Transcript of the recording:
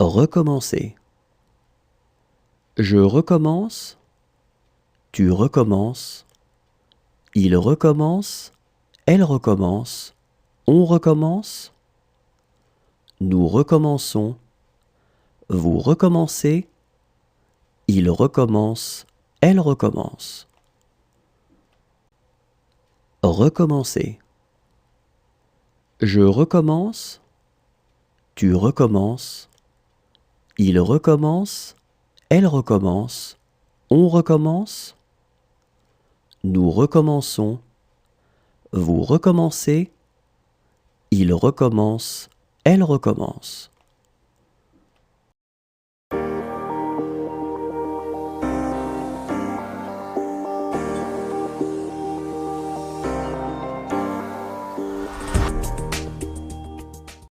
Recommencer. Je recommence. Tu recommences. Il recommence. Elle recommence. On recommence. Nous recommençons. Vous recommencez. Il recommence. Elle recommence. Recommencer. Je recommence. Tu recommences. Il recommence. Elle recommence. On recommence. Nous recommençons. Vous recommencez. Il recommence. Elle recommence.